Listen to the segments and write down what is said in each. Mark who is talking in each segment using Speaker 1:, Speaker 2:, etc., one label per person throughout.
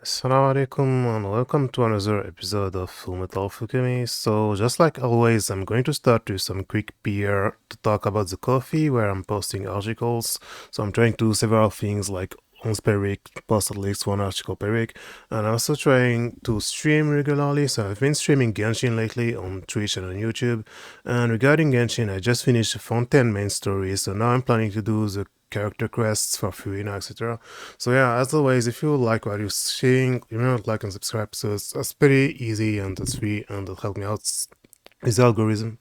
Speaker 1: Assalamu alaikum and welcome to another episode of Fullmetal Fukumi. So just like always, I'm going to start with some quick PR to talk about the coffee where I'm posting articles. So I'm trying to do several things like once per week, post at least one article per week. And I'm also trying to stream regularly. So I've been streaming Genshin lately on Twitch and on YouTube. And regarding Genshin, I just finished the Fontaine main story. So now I'm planning to do the character quests for Furina, etc. So yeah, as always, if you like what you're seeing, remember to like and subscribe. So it's pretty easy and it's free and it'll help me out with the algorithm.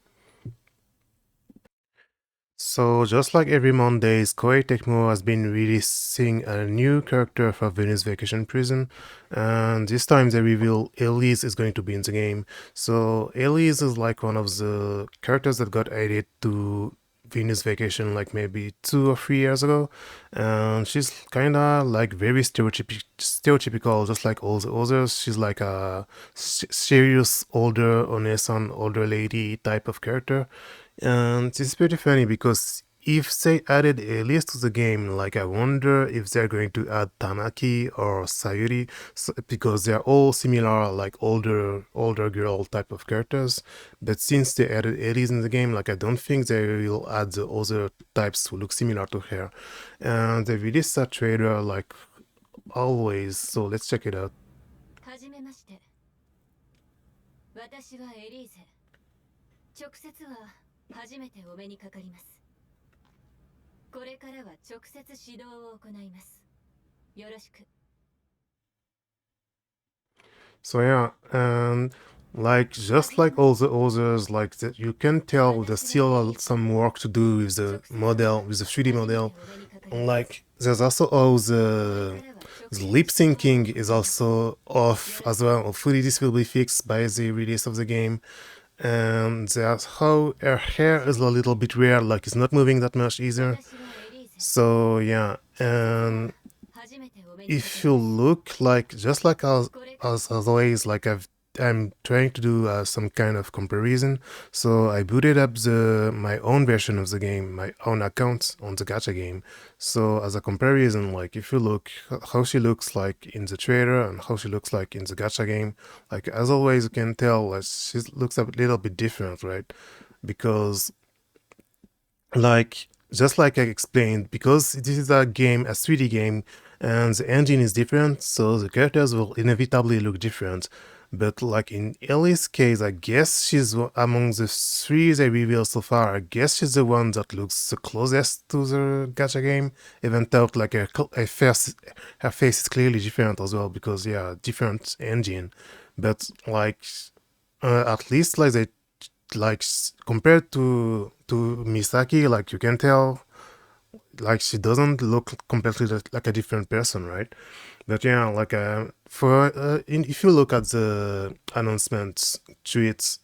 Speaker 1: So just like every Mondays, Koei Tecmo has been releasing a new character for Venus Vacation Prism, and this time they reveal Elise is going to be in the game. So Elise is like one of the characters that got added to Venus Vacation like maybe 2 or 3 years ago, and she's kinda like very stereotypical, just like all the others. She's like a serious older Onesan, older lady type of character. And it's pretty funny because if they added Elise to the game, like I wonder if they're going to add Tamaki or Sayuri, because they're all similar, like older girl type of characters. But since they added Elise in the game, like I don't think they will add the other types who look similar to her. And they released that trailer like always, so let's check it out.
Speaker 2: はじめまして。私はエリーゼ。直接は初めてお目にかかります。これからは直接指導を行います。よろしく。
Speaker 1: So yeah, and like just like all the others, like that you can tell there's still some work to do with the model, with the 3D model. And like there's also all the lip syncing is also off as well. Hopefully this will be fixed by the release of the game. And that's how her hair is a little bit weird, like it's not moving that much either. So yeah, and if you look like just like as always, like I'm trying to do some kind of comparison. So I booted up my own version of the game, my own account on the gacha game. So as a comparison, like if you look how she looks like in the trailer and how she looks like in the gacha game, like as always you can tell like she looks a little bit different, right? Because like just like I explained, because this is a game, a 3D game, and the engine is different, so the characters will inevitably look different. But like in Ellie's case, I guess she's among the three they revealed so far. I guess she's the one that looks the closest to the gacha game, even though like her face is clearly different as well because yeah, different engine. But like at least like they like compared to Misaki, like you can tell like she doesn't look completely like a different person, right? But yeah, like if you look at the announcement tweets,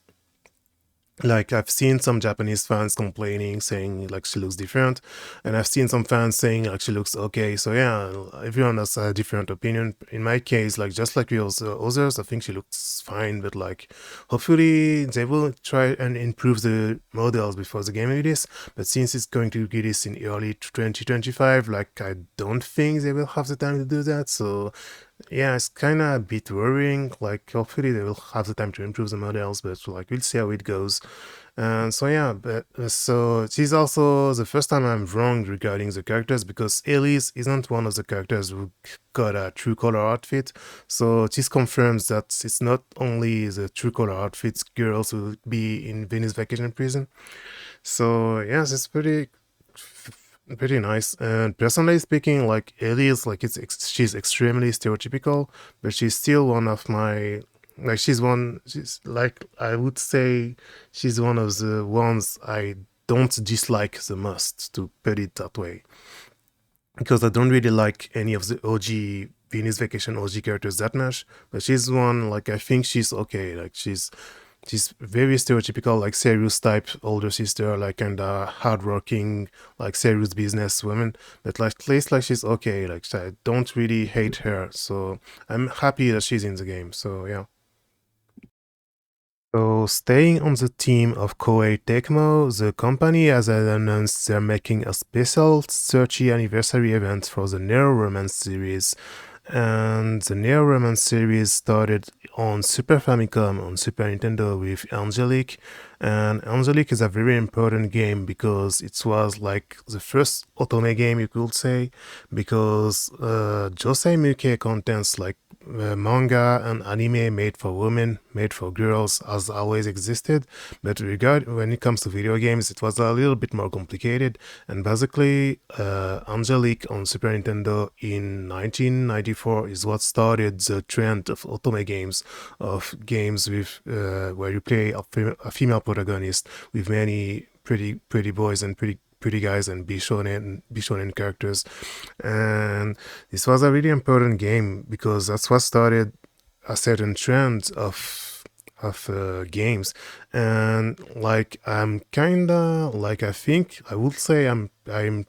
Speaker 1: like I've seen some Japanese fans complaining, saying like she looks different, and I've seen some fans saying like she looks okay. So yeah, everyone has a different opinion. In my case, like just like with others, I think she looks fine. But like, hopefully they will try and improve the models before the game release. But since it's going to release in early 2025, like I don't think they will have the time to do that. So yeah, it's kind of a bit worrying. Like, hopefully they will have the time to improve the models, but like we'll see how it goes. And so yeah, but so this is also the first time I'm wrong regarding the characters because Elise isn't one of the characters who got a true color outfit. So this confirms that it's not only the true color outfits girls who will be in Venus Vacation Prism. So yes, it's pretty nice. And personally speaking, like Elise, like she's extremely stereotypical, but she's still one of my like she's like I would say she's one of the ones I don't dislike the most, to put it that way, because I don't really like any of the OG Venus Vacation OG characters that much. But she's one like I think she's okay. Like she's very stereotypical, like serious type older sister, like kinda hardworking, like serious business woman. But like at least like she's okay. Like I don't really hate her, so I'm happy that she's in the game. So yeah. So staying on the theme of Koei Tecmo, the company has announced they're making a special 30th anniversary event for the Neoromance series. And the Neoromance series started on Super Famicom, on Super Nintendo with Angelique. And Angelique is a very important game because it was like the first otome game, you could say, because Josei Muke contains like manga and anime made for women, made for girls, has always existed. But when it comes to video games, it was a little bit more complicated. And basically, Angelique on Super Nintendo in 1994 is what started the trend of otome games, of games with where you play a female protagonist with many pretty boys and pretty guys and bishonen characters. And this was a really important game because that's what started a certain trend of games. And like I'm kinda like I think I would say I'm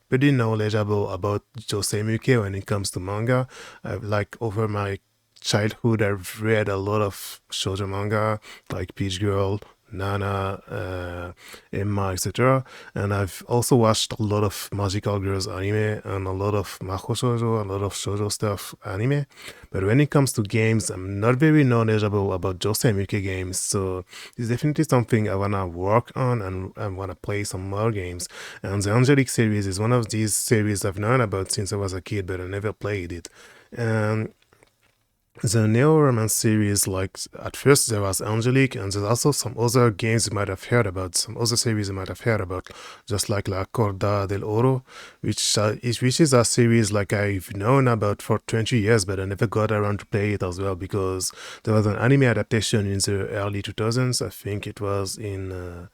Speaker 1: pretty knowledgeable about Josei Muke when it comes to manga. I've like over my childhood I've read a lot of shoujo manga like Peach Girl, Nana, Emma, etc. And I've also watched a lot of Magical Girls anime and a lot of Maho Shoujo, a lot of shoujo stuff anime. But when it comes to games, I'm not very knowledgeable about Josei Muke games, so it's definitely something I wanna work on and I wanna play some more games. And the Angelique series is one of these series I've known about since I was a kid, but I never played it. And the Neoromance series, like at first there was Angelique, and there's also some other games you might have heard about, some other series you might have heard about, just like La Corda Del Oro, which is a series like I've known about for 20 years, but I never got around to play it as well because there was an anime adaptation in the early 2000s. I think it was in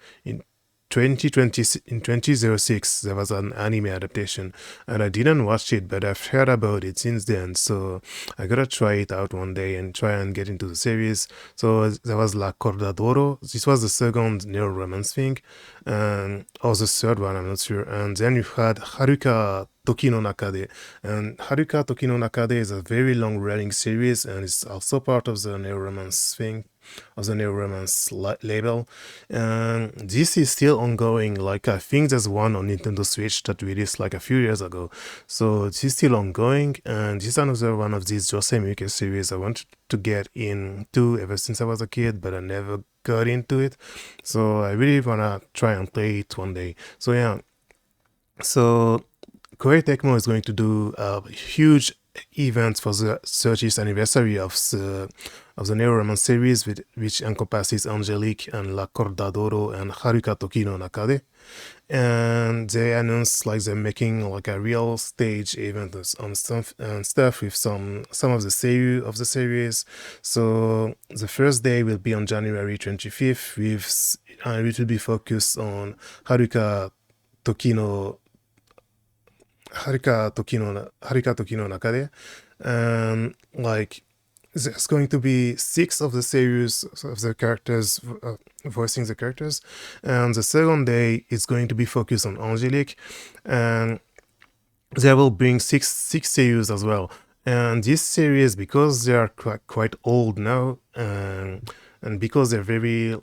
Speaker 1: 2020 in 2006 there was an anime adaptation and I didn't watch it, but I've heard about it since then, so I gotta try it out one day and try and get into the series. So there was La Corda D'Oro. This was the second Neoromance thing, or the third one, I'm not sure. And then you had Haruka Toki no Nakade. And Haruka Toki no Nakade is a very long running series and it's also part of the Neoromance thing, of the Neoromance label. And this is still ongoing. Like I think there's one on Nintendo Switch that released like a few years ago. So this is still ongoing, and this is another one of these Josei Muke series I wanted to get into ever since I was a kid, but I never got into it. So I really wanna try and play it one day. So yeah. So Koei Tecmo is going to do a huge event for the 30th anniversary of the Neoromance series, which encompasses Angelique and La Corda D'Oro and Haruka Toki no Nakade. And they announced like they're making like a real stage event on stuff with some of the seiyuu of the series. So the first day will be on January 25th with it will be focused on Haruka Toki no Nakade, and like there's going to be 6 of the seiyus of the characters voicing the characters, and the second day is going to be focused on Angelique, and they will bring six seiyus as well. And this series, because they are quite old now, and because they're very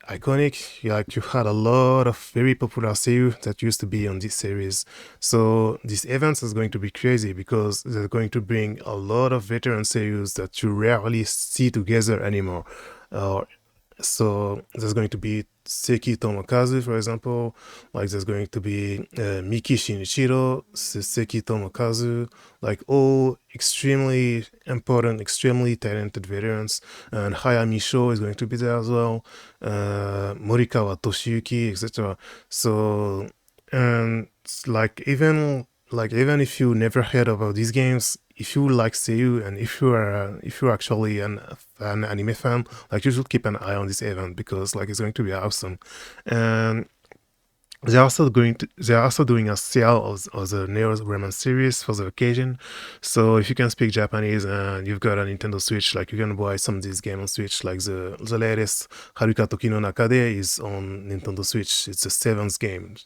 Speaker 1: iconic, like you had a lot of very popular seiyuu that used to be on this series. So this event is going to be crazy because they're going to bring a lot of veteran seiyus that you rarely see together anymore. So there's going to be Seki Tomokazu, for example. Like there's going to be Miki Shinichiro, Seki Tomokazu, like all extremely important, extremely talented veterans. And Hayami Sho is going to be there as well. Morikawa Toshiyuki, etc. So, and even if you never heard about these games, if you like seiyuu and if you're actually an anime fan, like you should keep an eye on this event because like it's going to be awesome. And they're also doing a sale of the Neoromance series for the occasion. So if you can speak Japanese and you've got a Nintendo Switch, like you can buy some of these games on Switch. Like the latest Haruka Toki no Nakade is on Nintendo Switch. It's the 7th game.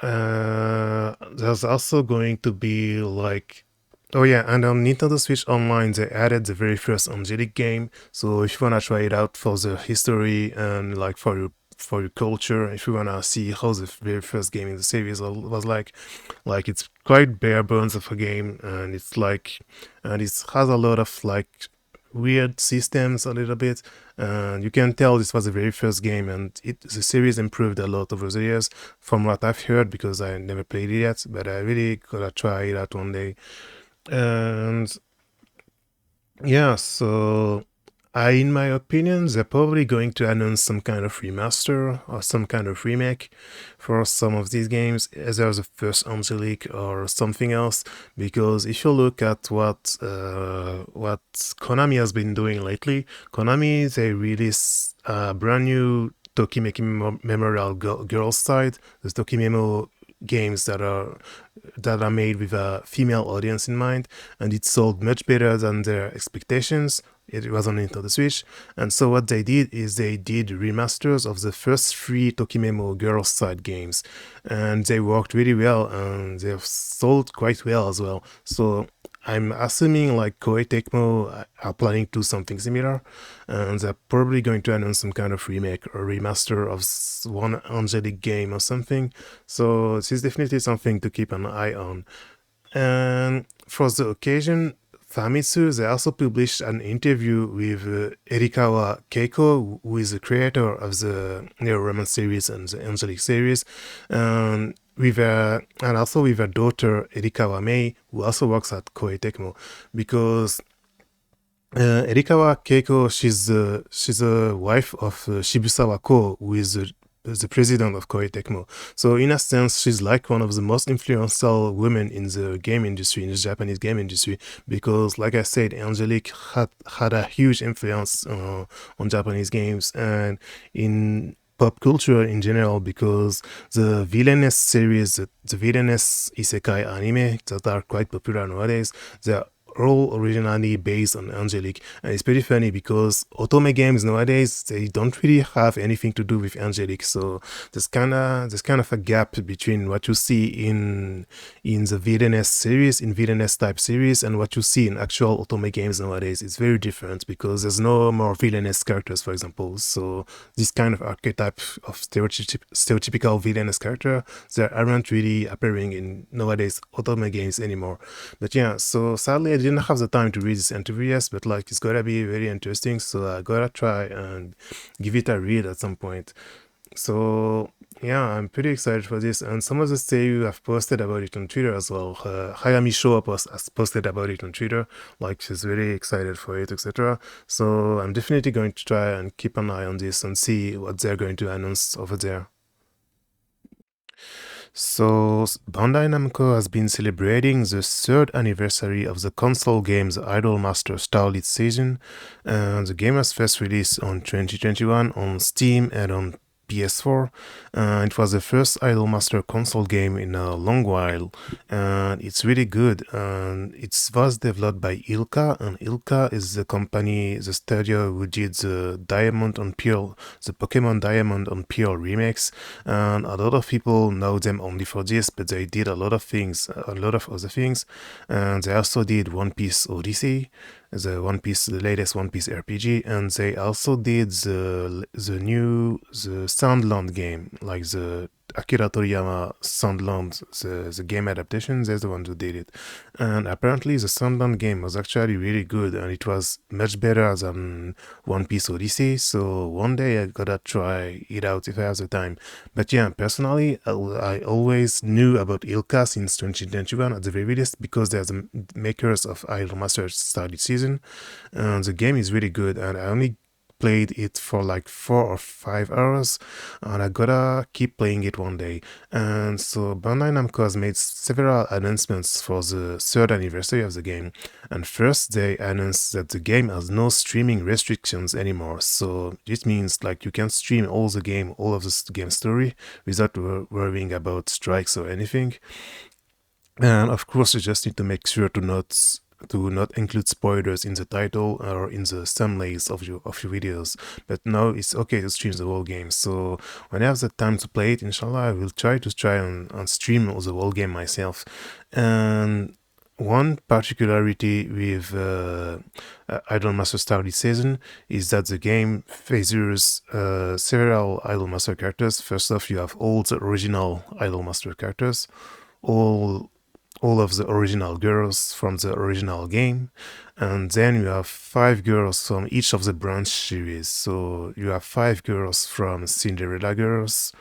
Speaker 1: There's also going to be like, oh yeah, and on Nintendo Switch Online they added the very first Angelique game. So if you wanna try it out for the history and like for for your culture. If you wanna see how the very first game in the series was like it's quite bare bones of a game, and it's like, and it has a lot of like weird systems a little bit, and you can tell this was the very first game, and the series improved a lot over the years from what I've heard, because I never played it yet, but I really gotta try it out one day. And yeah, so in my opinion, they're probably going to announce some kind of remaster or some kind of remake for some of these games, either the first Angelique or something else. Because if you look at what Konami has been doing lately, Konami, they release a brand new Toki Making Memorial Girls side, the Toki Memo games that are made with a female audience in mind, and it sold much better than their expectations. It was on Nintendo Switch, and so what they did is they did remasters of the first 3 Tokimemo Girls side games, and they worked really well, and they've sold quite well as well. So I'm assuming like Koei Tecmo are planning to do something similar, and they're probably going to announce some kind of remake or remaster of one Angelic game or something. So this is definitely something to keep an eye on. And for the occasion, Famitsu, they also published an interview with Erikawa Keiko, who is the creator of the Neoromance series and the Angelic series, and also with her daughter Erikawa Mei, who also works at Koei Tecmo, because Erikawa Keiko, she's a wife of Shibusawa Ko, who is the president of Koei Tecmo. So in a sense, she's like one of the most influential women in the game industry, in the Japanese game industry, because like I said, Angelique had a huge influence on Japanese games and in pop culture in general, because the villainess series, the villainess isekai anime that are quite popular nowadays, they're all originally based on Angelique. And it's pretty funny because otome games nowadays, they don't really have anything to do with Angelique. So there's kind of a gap between what you see in the villainess series, in villainess type series, and what you see in actual otome games nowadays. It's very different because there's no more villainous characters, for example. So this kind of archetype of stereotypical villainous character, they aren't really appearing in nowadays otome games anymore. But yeah, so sadly I didn't have the time to read this interview yet, but like it's gotta be very interesting, so I gotta try and give it a read at some point. So yeah, I'm pretty excited for this, and some of the seiyuu have posted about it on Twitter as well. Hayami Showa has posted about it on Twitter, like she's really excited for it, etc. So I'm definitely going to try and keep an eye on this and see what they're going to announce over there. So, Bandai Namco has been celebrating the 3rd anniversary of the console game's Idolmaster Starlit season, and the game was first released on 2021 on Steam and on PS4. It was the first Idolmaster console game in a long while, and it's really good. And it was developed by Ilka, and Ilka is the company, the studio who did the Pokemon Diamond on Pearl remakes. And a lot of people know them only for this, but they did a lot of other things. And they also did One Piece Odyssey, the latest One Piece RPG, and they also did the Sandland game, like the Akira Toriyama Sandland, the game adaptation. They're the ones who did it, and apparently the Sandland game was actually really good, and it was much better than One Piece Odyssey. So one day I gotta try it out if I have the time. But yeah, personally, I always knew about Ilka since 2021 at the very least, because they're the makers of Idolmaster Starlit season, and the game is really good. And I only played it for like 4 or 5 hours, and I gotta keep playing it one day. And so Bandai Namco has made several announcements for the 3rd anniversary of the game. And first, they announced that the game has no streaming restrictions anymore. So this means like you can stream all of the game story without worrying about strikes or anything. And of course, you just need to make sure to not include spoilers in the title or in the thumbnails of your videos. But now it's okay to stream the whole game. So when I have the time to play it, inshallah, I will try and stream the whole game myself. And one particularity with Idolmaster Starlit season is that the game features several Idolmaster characters. First off, you have all the original Idolmaster characters, all of the original girls from the original game, and then you have 5 girls from each of the branch series. So you have 5 girls from Cinderella Girls,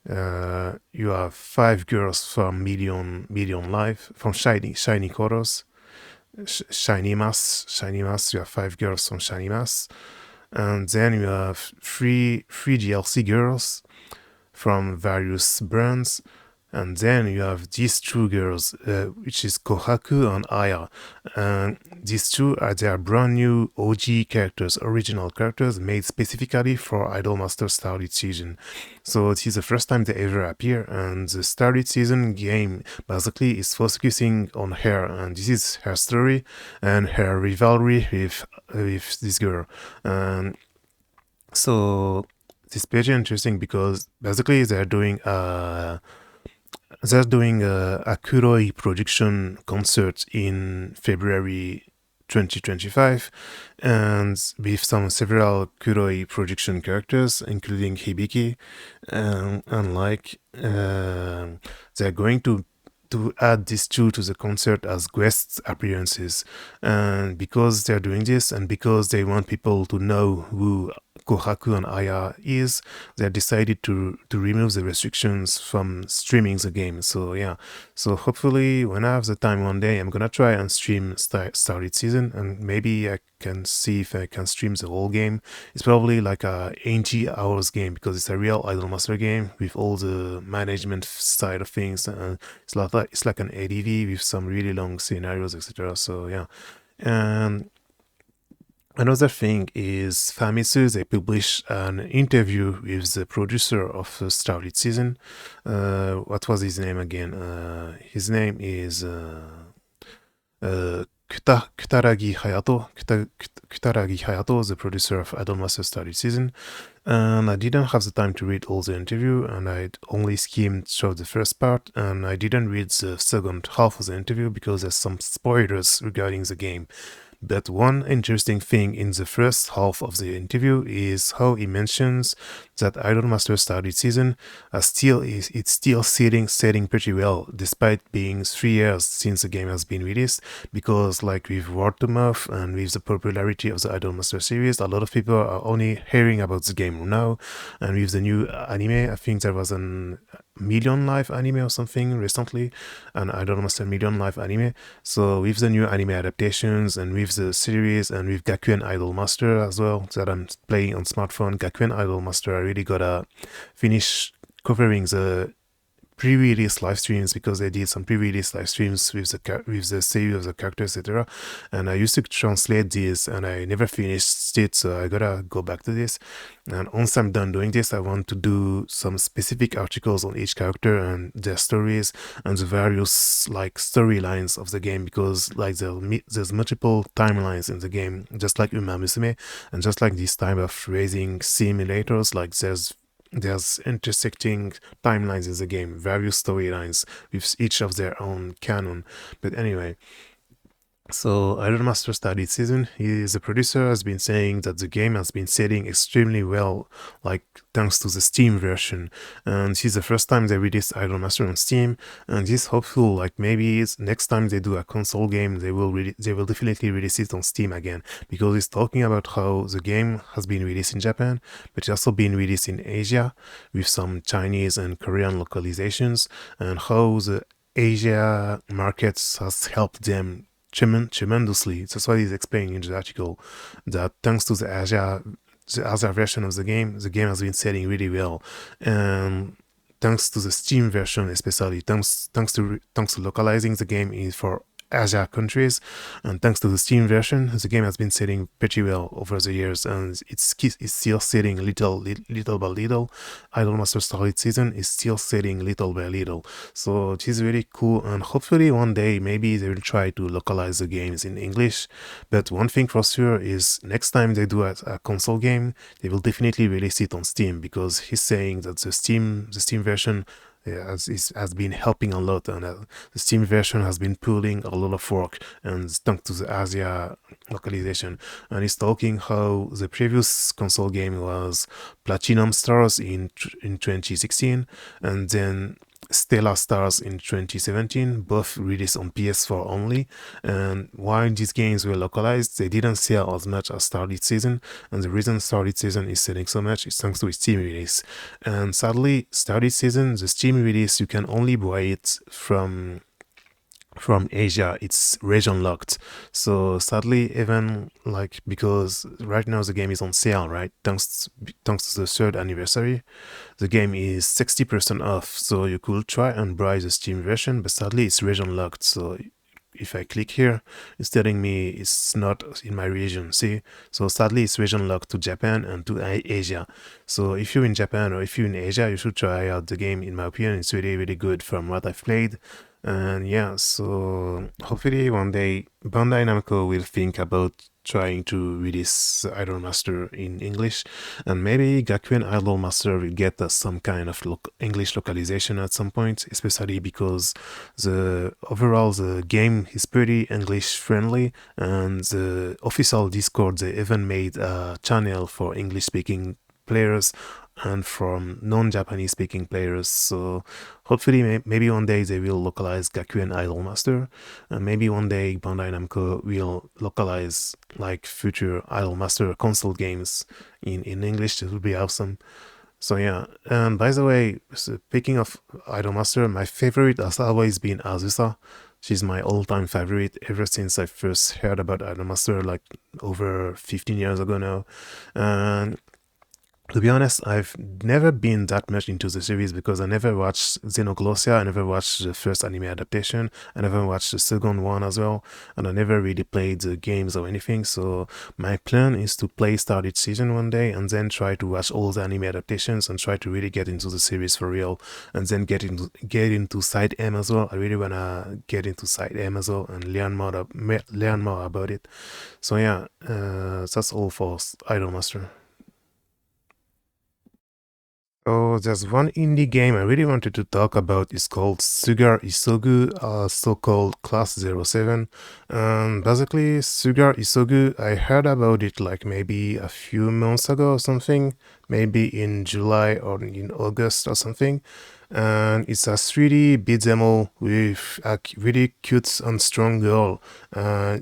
Speaker 1: you have 5 girls from Million Life, from Shiny Colors, Shiny Mass. You have 5 girls from Shiny Mass, and then you have three DLC girls from various brands, and then you have these 2 girls, which is Kohaku and Aya. And these two are their brand new OG characters, original characters made specifically for Idolmaster Starlit season. So this is the first time they ever appear, and the Starlit season game basically is focusing on her, and this is her story and her rivalry with this girl. And so this page is interesting because basically they're doing a Kuroi production concert in February 2025, and with several Kuroi production characters, including Hibiki, and they're going to add these two to the concert as guest appearances. And because they're doing this, and because they want people to know who Kohaku and Aya is, they decided to remove the restrictions from streaming the game. So yeah, so hopefully when I have the time one day, I'm gonna try and stream Starlit season, and maybe I can see if I can stream the whole game. It's probably like a 80 hours game because it's a real Idolmaster game with all the management side of things, and it's like an ADV with some really long scenarios, etc. So yeah. And another thing is Famitsu, they published an interview with the producer of the Starlit season. What was his name again? His name is Kutaragi Hayato. Kutaragi Hayato, the producer of Idolmaster Starlit season. And I didn't have the time to read all the interview, and I only skimmed through the first part, and I didn't read the second half of the interview because there's some spoilers regarding the game. But one interesting thing in the first half of the interview is how he mentions that Idolmaster Starlit season it's still setting pretty well, despite being 3 years since the game has been released. Because like with word of mouth and with the popularity of the Idolmaster series, a lot of people are only hearing about the game now. And with the new anime, I think there was an Million Life anime or something recently, an Idolmaster Million Life anime. So with the new anime adaptations, and with the series, and with Gakuen Idolmaster as well that I'm playing on smartphone, Gakuen Idolmaster, I really gotta finish covering the pre-release live streams, because they did some pre-release live streams with the seiyuu of the characters, etc. And I used to translate this, and I never finished it, so I gotta go back to this. And once I'm done doing this, I want to do some specific articles on each character and their stories and the various like storylines of the game, because like there's multiple timelines in the game, just like Uma Musume, and just like this type of raising simulators, like there's intersecting timelines in the game, various storylines with each of their own canon. But anyway, so Idolmaster Starlit season, the producer has been saying that the game has been selling extremely well, like thanks to the Steam version. And this is the first time they released Idolmaster on Steam, and this hopeful, like maybe next time they do a console game, they will definitely release it on Steam again, because it's talking about how the game has been released in Japan, but it's also been released in Asia with some Chinese and Korean localizations, and how the Asia markets has helped them tremendously. That's what he's explaining in the article, that thanks to the Asia version of the game has been selling really well, and thanks to the Steam version, especially thanks to localizing the game for Asia countries, and thanks to the Steam version, the game has been selling pretty well over the years, and it's still selling little by little. Idolmaster Starlit season is still selling little by little, so it is really cool. And hopefully one day maybe they will try to localize the games in English. But one thing for sure is next time they do a console game, they will definitely release it on Steam, because he's saying that the Steam version has been helping a lot, and the Steam version has been pulling a lot of work, and thanks to the Asia localization. And he's talking how the previous console game was Platinum Stars in 2016, and then Stellar Stars in 2017, both released on PS4 only. And while these games were localized, they didn't sell as much as Starlit Season. And the reason Starlit Season is selling so much is thanks to its Steam release. And sadly, Starlit Season, the Steam release, you can only buy it from Asia. It's region locked. So sadly, even like, because right now the game is on sale, right? Thanks to the third anniversary, the game is 60% off. So you could try and buy the Steam version, but sadly it's region locked. So if I click here, it's telling me it's not in my region. See, so sadly it's region locked to Japan and to Asia. So if you're in Japan or if you're in Asia, you should try out the game. In my opinion, it's really, really good from what I've played. And yeah, so hopefully one day Bandai Namco will think about trying to release Idolmaster in English, and maybe Gakuen Idolmaster will get some kind of English localization at some point, especially because the game is pretty English friendly, and the official Discord, they even made a channel for English speaking players and from non-Japanese speaking players. So hopefully maybe one day they will localize Gakuen Idolmaster, and maybe one day Bandai Namco will localize like future Idolmaster console games in English. It would be awesome. So yeah, and by the way, speaking of Idolmaster, my favorite has always been Azusa. She's my all-time favorite ever since I first heard about Idolmaster, like over 15 years ago now. And to be honest, I've never been that much into the series because I never watched Xenoglossia, I never watched the first anime adaptation, I never watched the second one as well, and I never really played the games or anything. So my plan is to play Starlit Season one day and then try to watch all the anime adaptations and try to really get into the series for real, and then get into Side M as well. I really wanna get into Side M as well and learn more about it. So yeah, that's all for Idolmaster. Oh, there's one indie game I really wanted to talk about. It's called Sugar Isogu, so called Class 07. Basically, Sugar Isogu, I heard about it like maybe a few months ago or something, maybe in July or in August or something. And it's a 3D beat 'em all with a really cute and strong girl.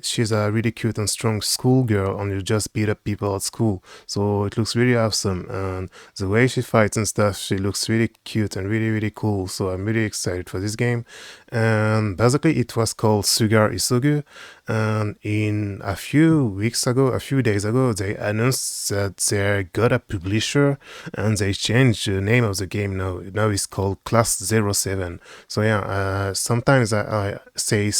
Speaker 1: She's a really cute and strong school girl, and you just beat up people at school. So it looks really awesome, and the way she fights and stuff, she looks really cute and really, really cool. So I'm really excited for this game. And basically, it was called Sugar Isogu. And in a few days ago, they announced that they got a publisher and they changed the name of the game now. Now it's called Class 07. So yeah, sometimes I say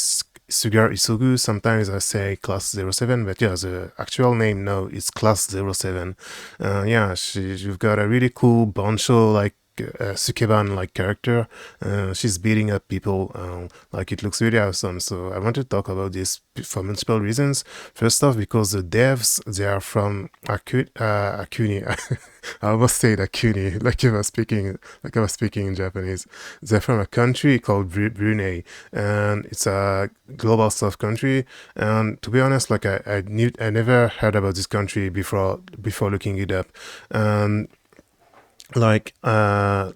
Speaker 1: Sugar Isogu, sometimes I say Class 07, but yeah, the actual name now is Class 07. Yeah, you've got a really cool Bancho like Sukeban like character. She's beating up people. Like it looks really awesome. So I want to talk about this for multiple reasons. First off, because the devs, they are from Akuni. I almost said Akuni, like I was speaking in Japanese. They're from a country called Brunei, and it's a global south country. And to be honest, like I never heard about this country before looking it up. And like I'm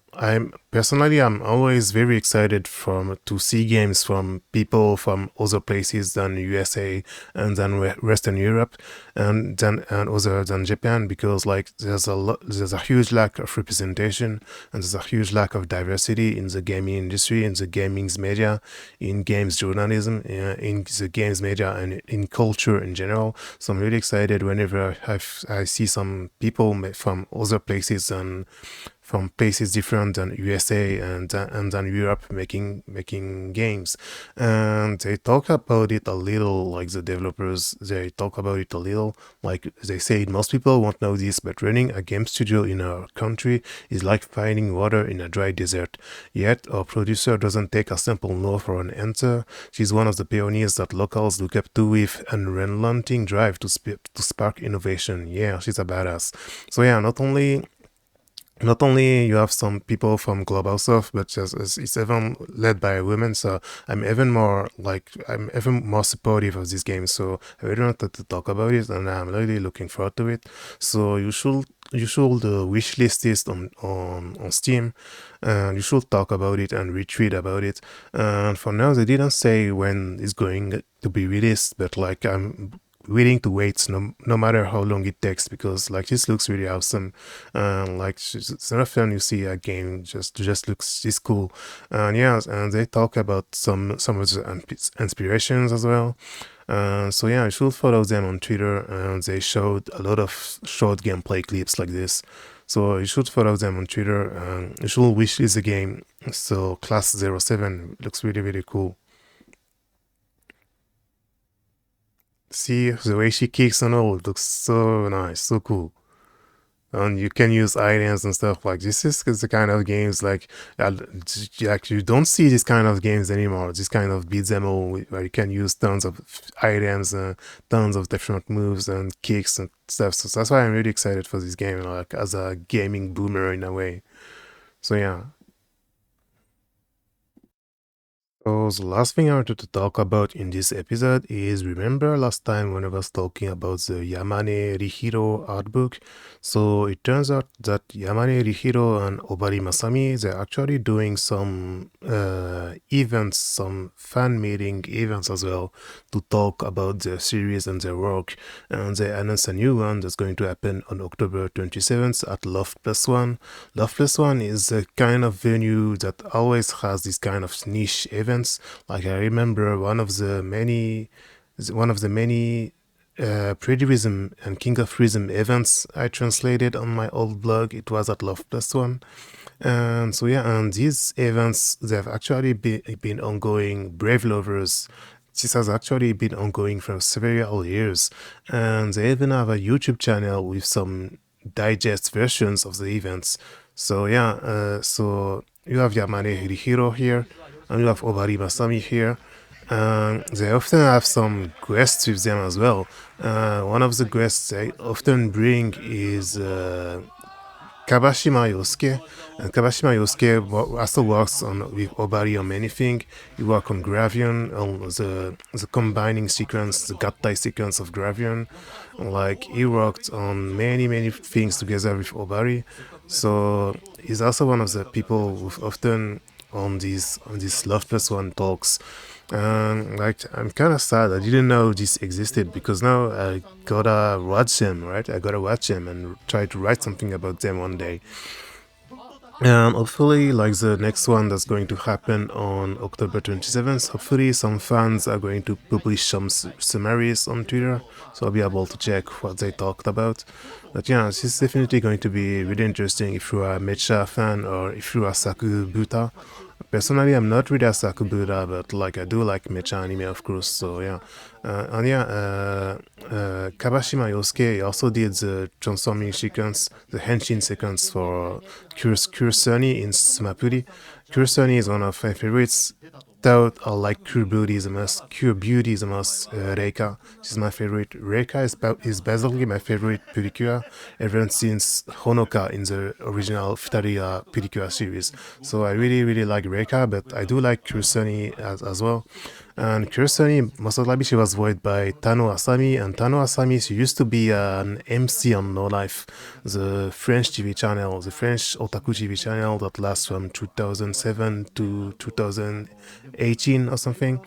Speaker 1: always very excited to see games from people from other places than USA and than Western Europe and other than Japan, because like there's a huge lack of representation, and there's a huge lack of diversity in the gaming industry, in the gaming's media, in games journalism, in the games media, and in culture in general. So I'm really excited whenever I see some people from other places and from places different than USA and than Europe making games. And they talk about it a little, like the developers, they talk about it a little, like they say most people won't know this, but running a game studio in our country is like finding water in a dry desert. Yet our producer doesn't take a simple no for an answer. She's one of the pioneers that locals look up to with an unrelenting drive to spark innovation. Yeah, she's a badass. So yeah, not only not only you have some people from Global South, but just it's even led by women. So I'm even more supportive of this game. So I really wanted to talk about it, and I'm really looking forward to it. So you should wish list this on Steam, and you should talk about it and retweet about it. And for now, they didn't say when it's going to be released, but like I'm willing to wait no matter how long it takes, because like this looks really awesome. Like it's not often you see a game just looks this cool. And yeah, and they talk about some of the inspirations as well. So yeah, you should follow them on Twitter, and they showed a lot of short gameplay clips like this. So you should follow them on Twitter, and you should wishlist the game. So Class 07 looks really really cool. See the way she kicks and all, it looks so nice, so cool. And you can use items and stuff like this. Is the kind of games like you don't see this kind of games anymore. This kind of beat them all where you can use tons of items, tons of different moves and kicks and stuff. So that's why I'm really excited for this game, like as a gaming boomer in a way. So yeah. So the last thing I wanted to talk about in this episode is, remember last time when I was talking about the Yamane Rihiro art book? So it turns out that Yamane Rihiro and Obari Masami, they're actually doing some events, some fan meeting events as well, to talk about their series and their work. And they announced a new one that's going to happen on October 27th at Loft Plus One. Loft Plus One is a kind of venue that always has this kind of niche events. Like I remember one of the many Prejurism and King of Prism events I translated on my old blog. It was at Love Plus One. And so yeah, and these events, they've actually been ongoing. Brave Lovers, this has actually been ongoing for several years, and they even have a YouTube channel with some digest versions of the events. So yeah, so you have Yamane Hirihiro here, and you have Obari Masami here. They often have some guests with them as well. One of the guests they often bring is Kabashima Yosuke. And Kabashima Yosuke also works with Obari on many things. He worked on Gravion, on the combining sequence, the Gattai sequence of Gravion. Like he worked on many things together with Obari. So he's also one of the people who often on these Love Plus One talks. Like I'm kind of sad I didn't know this existed, because now I gotta watch them, right? I gotta watch them and try to write something about them one day. And hopefully, like the next one that's going to happen on October 27th, hopefully some fans are going to publish some summaries on Twitter, so I'll be able to check what they talked about. But yeah, this is definitely going to be really interesting if you are a Mecha fan or if you are Saku Buta. Personally, I'm not really a Sakubuda, but like I do like mecha anime, of course. So yeah, and yeah, Kabashima Yosuke also did the transforming sequence, the henshin sequence for Kursoni in Sumapuri. Kursoni is one of my favorites. Thought I like Cure Beauty is the most. Cure Beauty is the most. Reika, she's my favorite. Reika is basically my favorite Purikura ever since Honoka in the original Futari Purikura series. So I really like Reika, but I do like Kursoni as well. And Kursoni, most likely she was voiced by Tano Asami, and Tano Asami, she used to be an MC on No Life, the French TV channel, the French Otaku TV channel that lasts from 2007 to 2018 or something.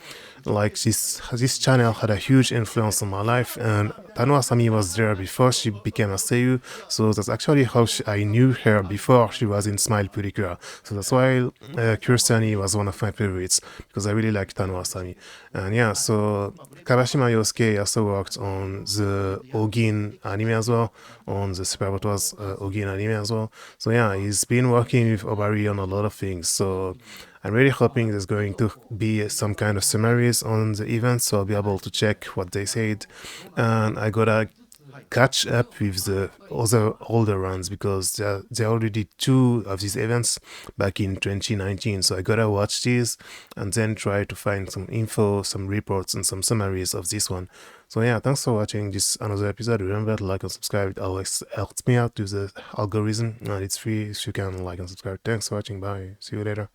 Speaker 1: Like this channel had a huge influence on my life, and Tano Asami was there before she became a seiyuu, so that's actually how I knew her before she was in Smile Purikura. So that's why Kursani was one of my favorites, because I really like Tano Asami. And yeah, so Kabashima Yosuke also worked on the Ogin anime as well, on the Super Batwas Ogin anime as well. So yeah, he's been working with Obari on a lot of things. So I'm really hoping there's going to be some kind of summaries on the event, so I'll be able to check what they said. And I gotta catch up with the other older runs because there already did 2 of these events back in 2019. So I gotta watch these and then try to find some info, some reports, and some summaries of this one. So yeah, thanks for watching this another episode. Remember to like and subscribe. It always helps me out with the algorithm, and it's free if you can like and subscribe. Thanks for watching. Bye. See you later.